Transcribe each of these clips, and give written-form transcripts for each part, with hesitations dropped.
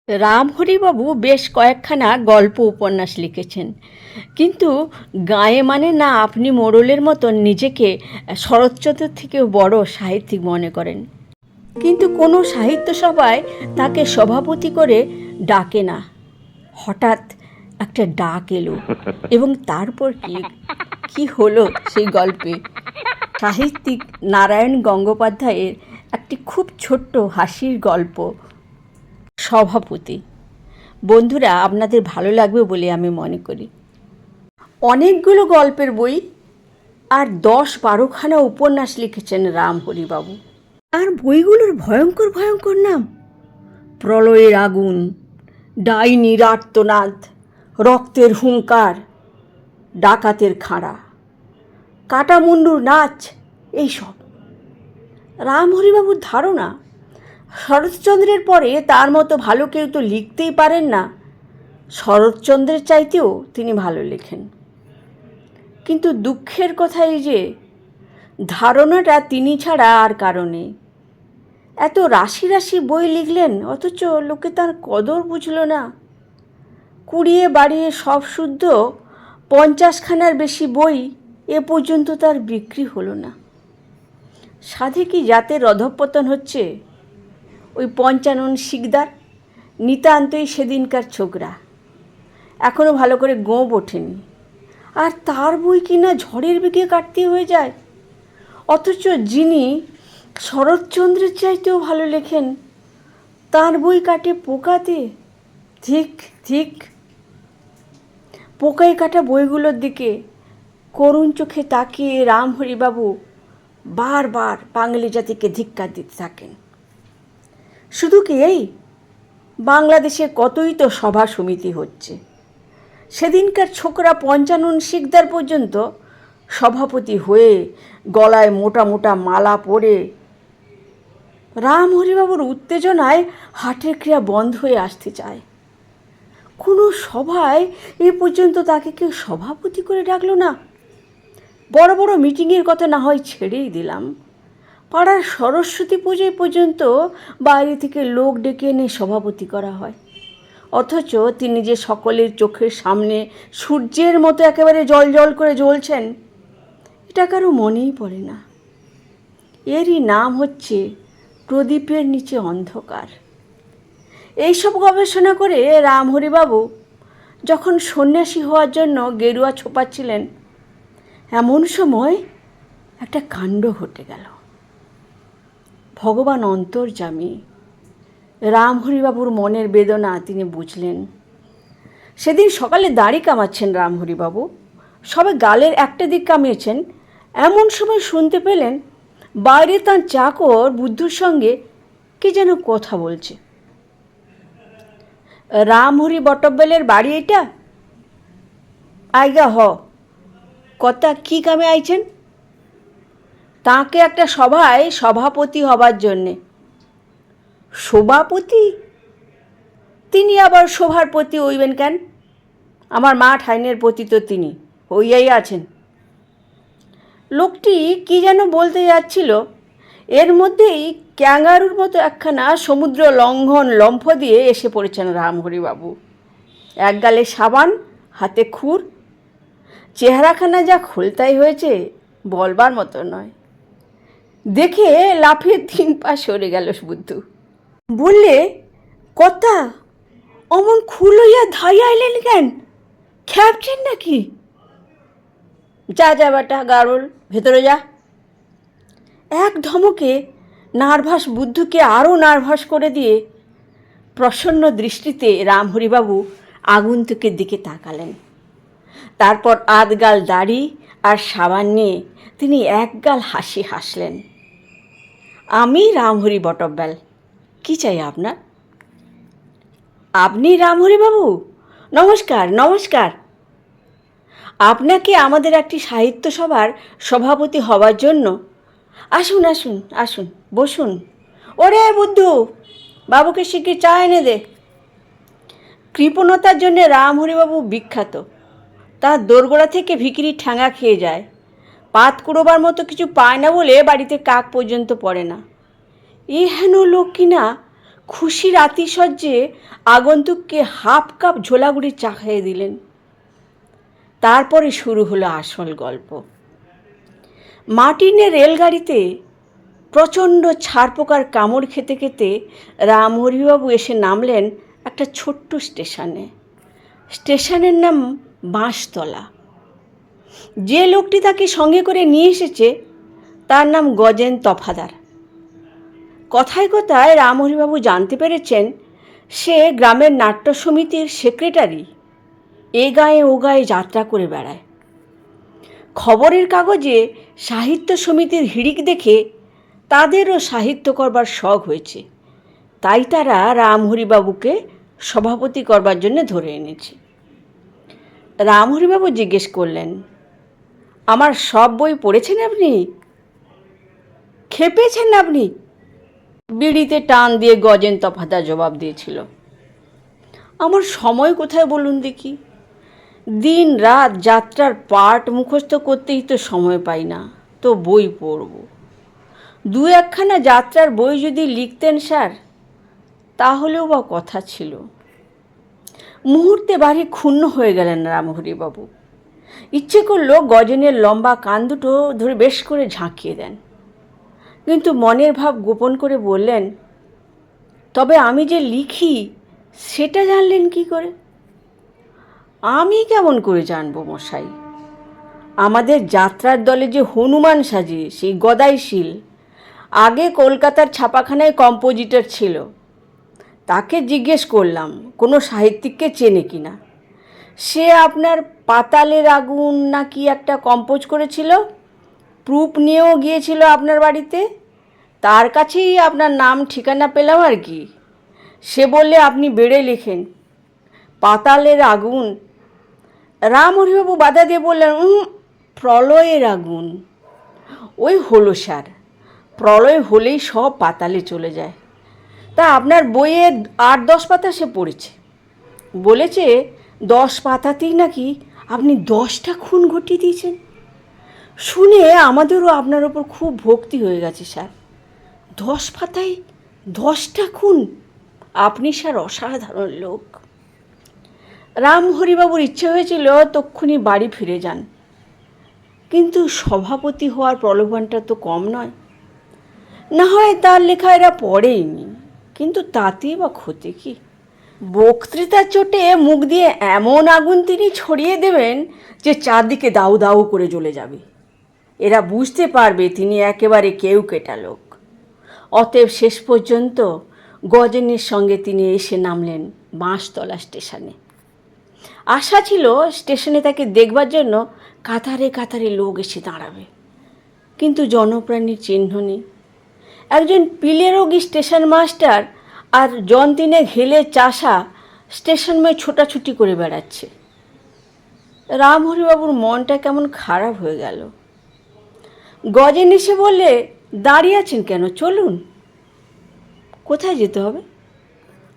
রামহরিবাবু বেশ কয়েকখানা গল্প উপন্যাস লিখেছেন, কিন্তু গাঁয়ে মানে না আপনি মোড়লের মতন নিজেকে শরৎচন্দ্রের থেকেও বড় সাহিত্যিক মনে করেন। কিন্তু কোনো সাহিত্য সভায় তাকে সভাপতি করে ডাকে না। হঠাৎ একটা ডাক এলো এবং তারপর কি কি হলো সেই গল্পে সাহিত্যিক নারায়ণ গঙ্গোপাধ্যায়ের একটি খুব ছোট্ট হাসির গল্প, সভাপতি। বন্ধুরা, আপনাদের ভালো লাগবে বলে আমি মনে করি। অনেকগুলো গল্পের বই আর 10-12খানা উপন্যাস লিখেছেন রামহরিবাবু। আর বইগুলোর ভয়ঙ্কর ভয়ঙ্কর নাম: প্রলয়ের আগুন, ডাইনির আর্তনাদ, রক্তের হুঙ্কার, ডাকাতের খাঁড়া, কাটামুন্ডুর নাচ। এইসব রামহরিবাবুর ধারণা শরৎচন্দ্রের পরে তার মতো ভালো কেউ তো লিখতেই পারেন না। শরৎচন্দ্রের চাইতেও তিনি ভালো লেখেন। কিন্তু দুঃখের কথা এই যে ধারণাটা তিনি ছাড়া আর কারণে এত রাশি রাশি বই লিখলেন, অথচ লোকে তার কদর বুঝল না। কুড়িয়ে বাড়িয়ে সব শুদ্ধ 50খানার বেশি বই এ পর্যন্ত তার বিক্রি হলো না। সাধে কি জাতের অধঃপতন হচ্ছে? ওই পঞ্চানন শিকদার নিতান্তই সেদিনকার ছোকরা, এখনও ভালো করে গোঁপ ওঠেনি, আর তার বই কিনা ঝড়ের বেগে কাটতে হয়ে যায়। অথচ যিনি শরৎচন্দ্রের চাইতেও ভালো লেখেন, তার বই কাটে পোকাতে। ঠিক ঠিক, পোকায় কাটা বইগুলোর দিকে করুণ চোখে তাকিয়ে রামহরিবাবু বারবার বাঙালি জাতিকে ধিক্কার দিতে থাকেন। শুধু কি এই, বাংলাদেশে কতই তো সভা সমিতি হচ্ছে, সেদিনকার ছোকরা পঞ্চানন শিকদার পর্যন্ত সভাপতি হয়ে গলায় মোটা মোটা মালা পরে রামহরিবাবুর উত্তেজনায় হার্টের ক্রিয়া বন্ধ হয়ে আসতে চায়। কোনো সভায় এ পর্যন্ত তাকে কেউ সভাপতি করে ডাকলো না। বড় বড় মিটিংয়ের কথা না হয় ছেড়েই দিলাম, পাড়ার সরস্বতী পুজোয় পর্যন্ত বাইরে থেকে লোক ডেকে এনে সভাপতি করা হয়। অথচ তিনি যে সকলের চোখের সামনে সূর্যের মতো একেবারে জল করে জ্বলছেন, এটা কারো মনেই পড়ে না। এরই নাম হচ্ছে প্রদীপের নিচে অন্ধকার। এইসব গবেষণা করে রামহরিবাবু যখন সন্ন্যাসী হওয়ার জন্য গেরুয়া ছোপাচ্ছিলেন, এমন সময় একটা কাণ্ড ঘটে গেল। ভগবান অন্তর্যামী, রামহরিবাবুর মনের বেদনা তিনি বুঝলেন। সেদিন সকালে দাড়ি কামাচ্ছেন রামহরিবাবু, সবে গালের একটা দিক কামিয়েছেন, এমন সময় শুনতে পেলেন বাইরে তাঁর চাকর বুদ্ধুর সঙ্গে কে যেন কথা বলছে। রামহরি বটব্বেলের বাড়ি এটা? আইগা হ, কথা কি কামে আইছেন? তাকে একটা সভায় সভাপতি হবার জন্যে। সভাপতি? তিনি আবার সভার পতি হইবেন কেন? আমার মা ঠাইনের পতি তো তিনি হইয়াই আছেন। লোকটি কি যেন বলতে যাচ্ছিল, এর মধ্যেই ক্যাঙ্গারুর মতো একখানা সমুদ্র লঙ্ঘন লম্ফ দিয়ে এসে পড়েছেন রামহরিবাবু। এক গালে সাবান, হাতে খুর, চেহারাখানা যা খোলতাই হয়েছে বলবার মতো নয়। দেখে লাফিয়ে 3 পা সরে গেল বুদ্ধু। বললে, কথা অমন খুল হইয়া ধাইয়া এলেন কেন? খ্যাপছেন নাকি? যা যা বেটা গারুল, ভেতরে যা। এক ধমকে নার্ভাস বুদ্ধুকে আরও নার্ভাস করে দিয়ে প্রসন্ন দৃষ্টিতে রামহরিবাবু আগন্তুকের দিকে তাকালেন। তারপর আধগাল দাড়ি আর সাবান নিয়ে তিনি একগাল হাসি হাসলেন। আমি রামহরি বটব্যাল, কি চাই আপনার? আপনি রামহরিবাবু? নমস্কার নমস্কার। আপনাকে আমাদের একটি সাহিত্য সভার সভাপতি হবার জন্য। আসুন আসুন আসুন, বসুন। ওরে বুদ্ধু, বাবুকে শিগগির চা এনে দে। কৃপণতার জন্যে রামহরিবাবু বিখ্যাত। তার দোরগোড়া থেকে ভিখিরি ঠ্যাঙা খেয়ে যায়, পাত কুড়োবার মতো কিছু পায় না বলে বাড়িতে কাক পর্যন্ত পড়ে না। এ হেন লোক কিনা খুশির আতিশয্যে আগন্তুককে হাফ কাপ ঝোলাগুড়ি চা খাইয়ে দিলেন। তারপরে শুরু হলো আসল গল্প। মার্টিনের রেলগাড়িতে প্রচণ্ড ছারপোকার কামড় খেতে খেতে রামহরিবাবু এসে নামলেন একটা ছোট্ট স্টেশনে। স্টেশনের নাম বাঁশতলা। যে লোকটি তাকে সঙ্গে করে নিয়ে এসেছে তার নাম গজেন তফাদার। কথায় কথায় রামহরিবাবু জানতে পেরেছেন সে গ্রামের নাট্য সমিতির সেক্রেটারি, এ গায়ে ও গায়ে যাত্রা করে বেড়ায়। খবরের কাগজে সাহিত্য সমিতির হিড়িক দেখে তাদেরও সাহিত্য করবার শখ হয়েছে, তাই তারা রামহরিবাবুকে সভাপতি করবার জন্য ধরে এনেছে। রামহরিবাবু জিজ্ঞেস করলেন, আমার সব বই পড়েছেন আপনি? খেপেছেন আপনি? বিড়িতে টান দিয়ে গজেন তফাদার জবাব দিয়েছিল, আমার সময় কোথায় বলুন দেখি, দিন রাত যাত্রার পাঠ মুখস্থ করতেই তো সময় পাই না, তো বই পড়ব। দু একখানা যাত্রার বই যদি লিখতেন স্যার, তাহলেও বা কথা ছিল। মুহূর্তে ভারী ক্ষুণ্ণ হয়ে গেলেন রামহরিবাবু। ইচ্ছে করলো গজেনের লম্বা কান দুটো ধরে বেশ করে ঝাঁকিয়ে দেন, কিন্তু মনের ভাব গোপন করে বললেন, তবে আমি যে লিখি সেটা জানলেন কি করে? আমি কেমন করে জানবো মশাই? আমাদের যাত্রার দলে যে হনুমান সাজে সেই গদাইশীল আগে কলকাতার ছাপাখানায় কম্পোজিটর ছিল, তাকে জিজ্ঞেস করলাম কোনো সাহিত্যিককে চেনে কিনা। সে আপনার পাতালের আগুন না কি একটা কম্পোজ করেছিল, প্রুফ নিয়েও গিয়েছিল আপনার বাড়িতে, তার কাছেই আপনার নাম ঠিকানা পেলাম আর কি। সে বললে আপনি বেড়ে লেখেন। পাতালের আগুন। রামহরিবাবু বাধা দিয়ে বললেন, প্রলয়ের আগুন। ওই হলো স্যার, প্রলয় হলেই সব পাতালে চলে যায়। তা আপনার বইয়ে 8-10 পাতা সে পড়েছে, বলেছে 10 পাতাতেই নাকি আপনি 10টা খুন ঘটিয়ে দিয়েছেন। শুনে আমাদেরও আপনার ওপর খুব ভক্তি হয়ে গেছে স্যার। 10 পাতায় 10টা খুন! আপনি স্যার অসাধারণ লোক। রামহরিবাবুর ইচ্ছে হয়েছিল তক্ষুনি বাড়ি ফিরে যান, কিন্তু সভাপতি হওয়ার প্রলোভনটা তো কম নয়। না হয় তার লেখা এরা পড়েইনি, কিন্তু তাতেই বা ক্ষতি কি? বক্তৃতার চোটে মুখ দিয়ে এমন আগুন তিনি ছড়িয়ে দেবেন যে চারদিকে দাউ দাউ করে জ্বলে যাবে। এরা বুঝতে পারবে তিনি একেবারে কেউ কেটা লোক। অতএব শেষ পর্যন্ত গজেনের সঙ্গে তিনি এসে নামলেন বাঁশতলা স্টেশনে। আশা ছিল স্টেশনে তাকে দেখবার জন্য কাতারে কাতারে লোক এসে দাঁড়াবে, কিন্তু জনপ্রাণীর চিহ্ন নেই। একজন পিলেরোগী স্টেশন মাস্টার আর জন তিনে ঘেলে চাষা স্টেশনময় ছোটাছুটি করে বেড়াচ্ছে। রামহরিবাবুর মনটা কেমন খারাপ হয়ে গেল। গজেন এসে বললে, দাঁড়িয়ে আছেন কেন, চলুন। কোথায় যেতে হবে?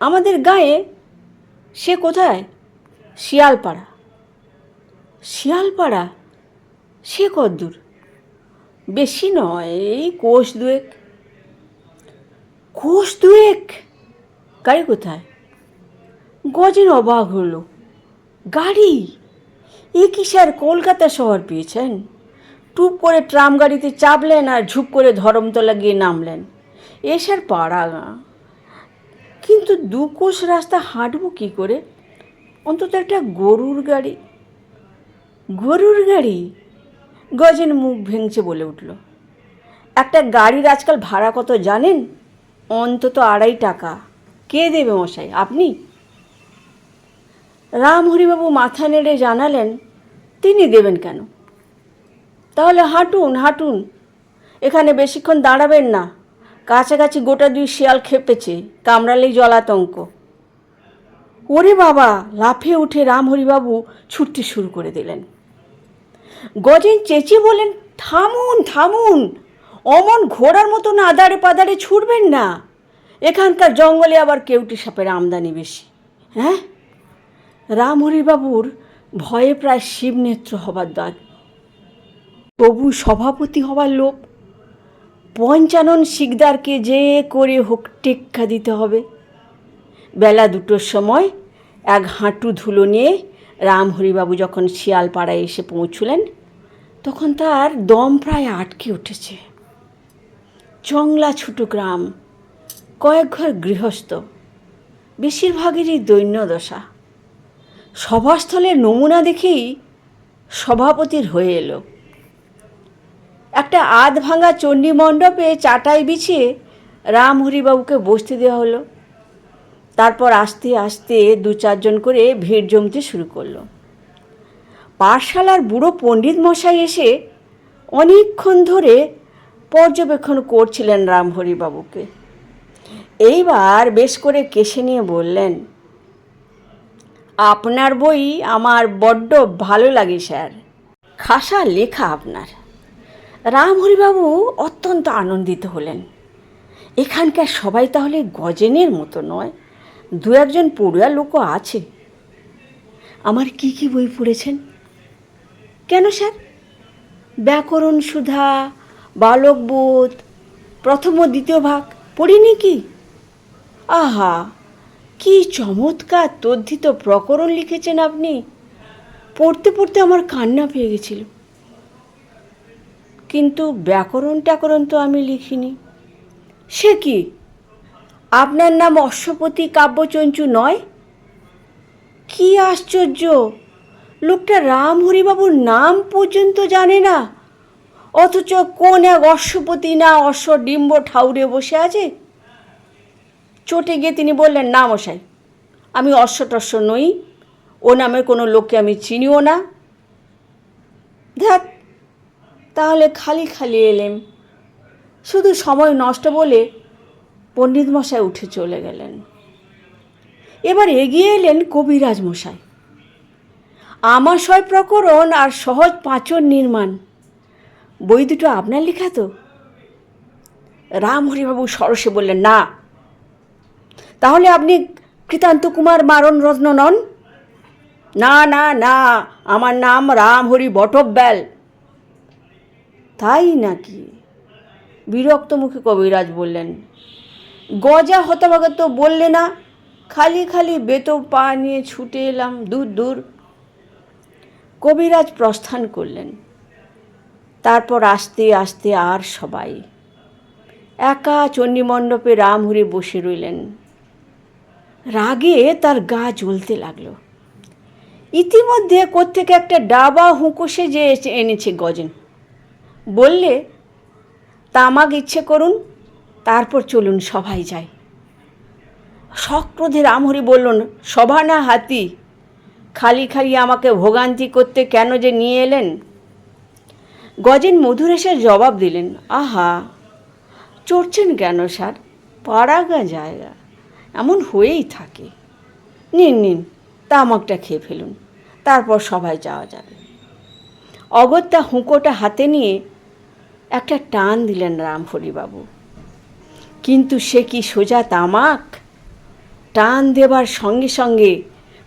আমাদের গায়ে। সে কোথায়? শিয়ালপাড়া। শিয়ালপাড়া? সে কদ্দূর? বেশি নয়, এই কোষ দুয়েক। কোষ দুয়েক? গাড়ি কোথায়? গজেন অবাক হলো, গাড়ি? এ কি স্যার, কলকাতা শহর পেয়েছেন? টুপ করে ট্রাম গাড়িতে চাপলেন আর ঝুপ করে ধরমতলা গিয়ে নামলেন। এ স্যার পাড়া গাঁ, কিন্তু 2 কোষ রাস্তা হাঁটব কী করে? অন্তত একটা গরুর গাড়ি। গরুর গাড়ি? গজেন মুখ ভেঙচে বলে উঠল, একটা গাড়ির আজকাল ভাড়া কত জানেন? অন্তত 2.5 টাকা। কে দেবে মশাই, আপনি? রামহরিবাবু মাথা নেড়ে জানালেন, তিনি দেবেন কেন? তাহলে হাঁটুন হাঁটুন, এখানে বেশিক্ষণ দাঁড়াবেন না, কাছাকাছি গোটা 2 শিয়াল খেপেছে, কামড়ালেই জলাতঙ্ক। ওরে বাবা! লাফিয়ে উঠে রামহরিবাবু ছুটতে শুরু করে দিলেন। গজেন চেঁচিয়ে বলেন, থামুন থামুন, অমন ঘোড়ার মতন আদারে পাদারে ছুটবেন না, এখানকার জঙ্গলে আবার কেউটি সাপের আমদানি বেশি। হ্যাঁ? রামহরিবাবুর ভয়ে প্রায় শিবনেত্র হবার দাগ। তবু সভাপতি হবার লোভ। পঞ্চানন শিকদারকে যে করে হোক টেক্কা দিতে হবে। বেলা 2টোর সময় এক হাঁটু ধুলো নিয়ে রামহরিবাবু যখন শিয়ালপাড়ায় এসে পৌঁছলেন, তখন তার দম প্রায় আটকে উঠেছে। জংলা ছোটো গ্রাম, কয়েক ঘর গৃহস্থ, বেশিরভাগেরই দৈন্যদশা। সভাস্থলের নমুনা দেখেই সভাপতির হয়ে এলো। একটা আধ ভাঙা চণ্ডী মণ্ডপে চাটাই বিছিয়ে রামহরিবাবুকে বসতে দেওয়া হলো। তারপর আস্তে আস্তে 2-4 জন করে ভিড় জমতে শুরু করলো। পাঠশালার বুড়ো পণ্ডিত মশাই এসে অনেকক্ষণ ধরে পর্যবেক্ষণ করছিলেন রামহরিবাবুকে। এইবার বেশ করে কেশে নিয়ে বললেন, আপনার বই আমার বড্ড ভালো লাগে স্যার, খাসা লেখা আপনার। রামহরিবাবু অত্যন্ত আনন্দিত হলেন। এখানকার সবাই তাহলে গজেনের মতো নয়, 2-1 পড়ুয়া লোকও আছে। আমার কি কি বই পড়েছেন? কেন স্যার? ব্যাকরণ সুধা, বালকবোধ, প্রথম ও দ্বিতীয় ভাগ পড়িনি কি? আহা, কি চমৎকার তদ্ধিত প্রকরণ লিখেছেন আপনি! পড়তে পড়তে আমার কান্না পেয়ে গেছিল। কিন্তু ব্যাকরণ ট্যাকরণ তো আমি লিখিনি। সে কি, আপনার নাম অশ্বপতি কাব্যচঞ্চু নয়? কি আশ্চর্য, লোকটা রামহরিবাবুর নাম পর্যন্ত জানে না, অথচ কোন এক অশ্বপতি না অশ্বডিম্ব ঠাউরে বসে আছে। চটে গিয়ে তিনি বললেন, না মশাই, আমি অশ্বটস্য নই, ও নামের কোনো লোককে আমি চিনিও না। ধ্যাৎ, তাহলে খালি খালি এলেম। শুধু সময় নষ্ট বলে পণ্ডিত মশাই উঠে চলে গেলেন। এবার এগিয়ে এলেন কবিরাজ মশাই। আমাশয় প্রকরণ আর সহজ পাঁচন নির্মাণ, বই দুটো আপনার লেখা তো? রামহরিবাবু সরসে বললেন, না। তাহলে আপনি কৃতান্ত কুমার মারণ রত্ন নন? না না না, আমার নাম রামহরি বটব্যাল। তাই নাকি? বিরক্ত মুখে কবিরাজ বললেন, গজা হতভাগা তো বললে না, খালি খালি বেতো পা নিয়ে ছুটে এলাম দূর দূর। কবিরাজ প্রস্থান করলেন। তারপর আস্তে আস্তে আর সবাই একা চণ্ডীমণ্ডপে রামহরি বসে রইলেন। রাগে তার গা জ্বলতে লাগলো। ইতিমধ্যে কোত্থেকে একটা ডাবা হুঁকো সেজে এনেছে গজেন। বললে, তামাক ইচ্ছে করুন, তারপর চলুন সভায় যাই। সক্রোধে রামহরি বললেন, সভা না হাতি, খালি খালি আমাকে ভোগান্তি করতে কেন যে নিয়ে এলেন? গজেন মধুর এসে জবাব দিলেন, আহা, চড়ছেন কেন স্যার, পাড়াগা জায়গা, এমন হয়েই থাকে। নিন নিন, তামাকটা খেয়ে ফেলুন, তারপর সভায় যাওয়া যাবে। অগত্যা হুঁকোটা হাতে নিয়ে একটা টান দিলেন রামহরিবাবু। কিন্তু সে কি সোজা তামাক! টান দেবার সঙ্গে সঙ্গে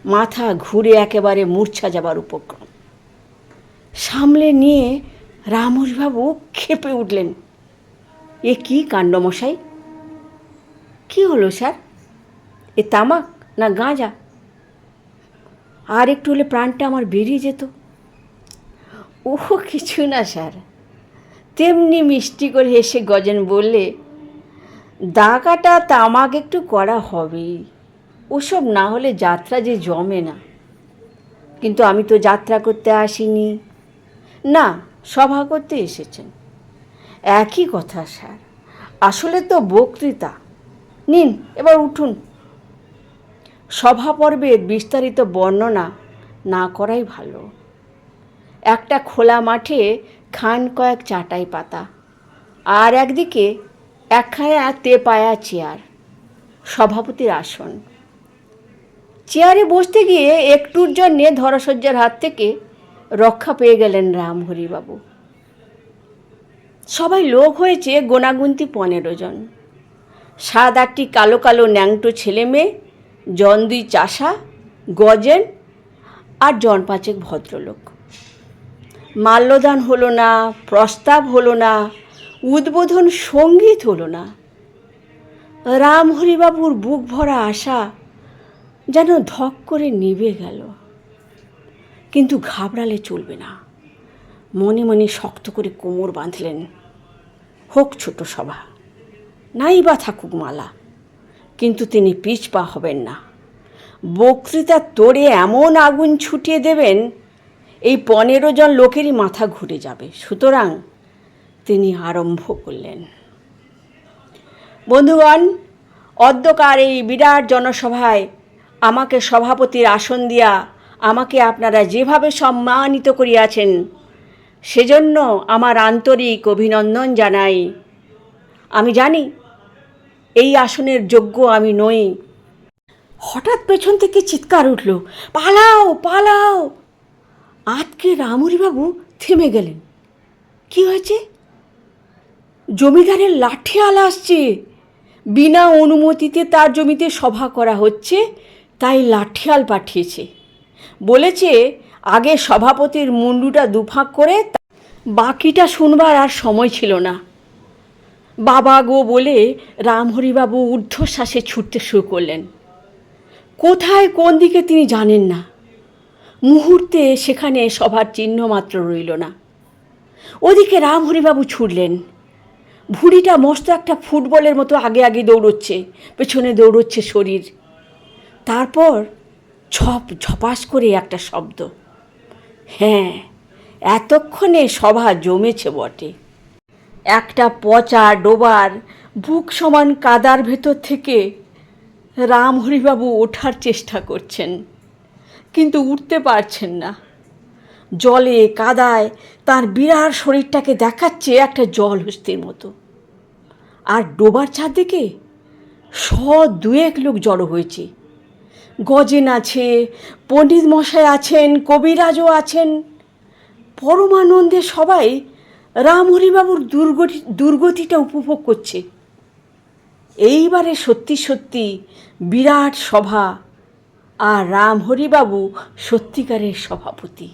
মাথা ঘুরে একেবারে মূর্ছা যাবার উপক্রম। সামলে নিয়ে রামহরিবাবু ক্ষেপে উঠলেন, এ কি কাণ্ড মশাই! কি হলো স্যার? এ তামাক না গাঁজা? আর একটু হলে প্রাণটা আমার বেরিয়ে যেত। ও কিছু না স্যার। তেমনি মিষ্টি করে হেসে গজেন বললে, দাগাটা তামাক একটু করা হবেই, ওসব না হলে যাত্রা যে জমে না। কিন্তু আমি তো যাত্রা করতে আসিনি। না, সভা করতে এসেছেন। একই কথা স্যার, আসলে তো বক্তৃতা। নিন, এবার উঠুন। সভা পর্বের বিস্তারিত বর্ণনা না করাই ভালো। একটা খোলা মাঠে খান কয়েক চাটাই পাতা, আর একদিকে একখানা তেপায়া চেয়ার, সভাপতির আসন। চেয়ারে বসতে গিয়ে একটুর জন্যে ধরাশয্যার হাত থেকে রক্ষা পেয়ে গেলেন রামহরিবাবু। সবাই লোক হয়েছে গোনাগুন্তি 15 জন। 7-8টি কালো কালো ন্যাংটো ছেলে মেয়ে, জন 2 চাষা, গজেন আর জন 5 ভদ্রলোক। মাল্যদান হলো না, প্রস্তাব হলো না, উদ্বোধন সঙ্গীত হলো না। রামহরিবাবুর বুক ভরা আশা যেন ধক করে নিভে গেল। কিন্তু ঘাবড়ালে চলবে না, মনে মনে শক্ত করে কোমর বাঁধলেন। হোক ছোট সভা, নাই বা থাকুক মালা, কিন্তু তিনি পিছপা হবেন না। বক্তৃতার তোড়ে এমন আগুন ছুটিয়ে দেবেন, এই 15 জন লোকেরই মাথা ঘুরে যাবে। সুতরাং তিনি আরম্ভ করলেন। বন্ধুগণ, অদ্যকার এই বিরাট জনসভায় আমাকে সভাপতির আসন দিয়া আমাকে আপনারা যেভাবে সম্মানিত করিয়াছেন, সেজন্য আমার আন্তরিক অভিনন্দন জানাই। আমি জানি এই আসনের যোগ্য আমি নই। হঠাৎ পেছন থেকে চিৎকার উঠল, পালাও পালাও! আজকে রামহরিবাবু থেমে গেলেন। কি হয়েছে? জমিদারের লাঠিয়াল আসছে। বিনা অনুমতিতে তার জমিতে সভা করা হচ্ছে, তাই লাঠিয়াল পাঠিয়েছে। বলেছে আগে সভাপতির মুন্ডুটা দুফাঁক করে, বাকিটা শুনবার আর সময় ছিল না। বাবা গো বলে রামহরিবাবু ঊর্ধ্বশ্বাসে ছুটতে শুরু করলেন। কোথায় কোন দিকে তিনি জানেন না। মুহূর্তে সেখানে সভার চিহ্ন মাত্র রইল না। ওদিকে রামহরিবাবু ছুটলেন। ভুঁড়িটা মস্ত একটা ফুটবলের মতো আগে আগে দৌড়চ্ছে, পেছনে দৌড়চ্ছে শরীর। তারপর ছপ ঝপাস করে একটা শব্দ। হ্যাঁ, এতক্ষণে সভা জমেছে বটে। একটা পচা ডোবার বুক সমান কাদার ভেতর থেকে রামহরিবাবু ওঠার চেষ্টা করছেন, কিন্তু উঠতে পারছেন না। জলে কাদায় তার বিরাট শরীরটাকে দেখাচ্ছে একটা জলহস্তির মতো। আর ডোবার চারদিকে 100-2 লোক জড়ো হয়েছে। গজেন আছে, পণ্ডিত মশাই আছেন, কবিরাজও আছেন। পরমানন্দে সবাই রামহরিবাবুর দুর্গতিটা উপভোগ করছে। এইবারে সত্যি সত্যি বিরাট সভা, আর রামহরিবাবু সত্যিকারের সভাপতি।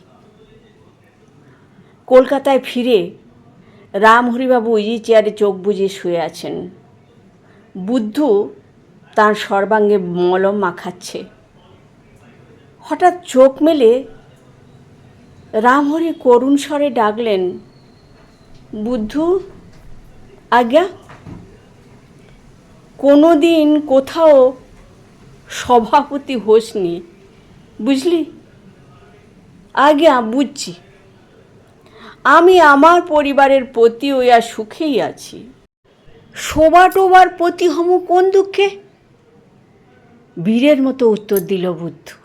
কলকাতায় ফিরে রামহরিবাবু ইজি চেয়ারে চোখ বুজে শুয়ে আছেন। বুদ্ধু তার সর্বাঙ্গে মলম মাখাচ্ছে। হঠাৎ চোখ মেলে রামহরি করুণ স্বরে ডাকলেন, বুদ্ধু, আজ্ঞা। কোনো দিন কোথাও সভাপতি হোসনি, বুঝলি? আজ্ঞা, বুঝছি। আমি আমার পরিবারের প্রতি ওয়া সুখেই আছি। শোভা টোবার প্রতি হম কোন দুঃখে? বীরের মতো উত্তর দিল বুদ্ধু।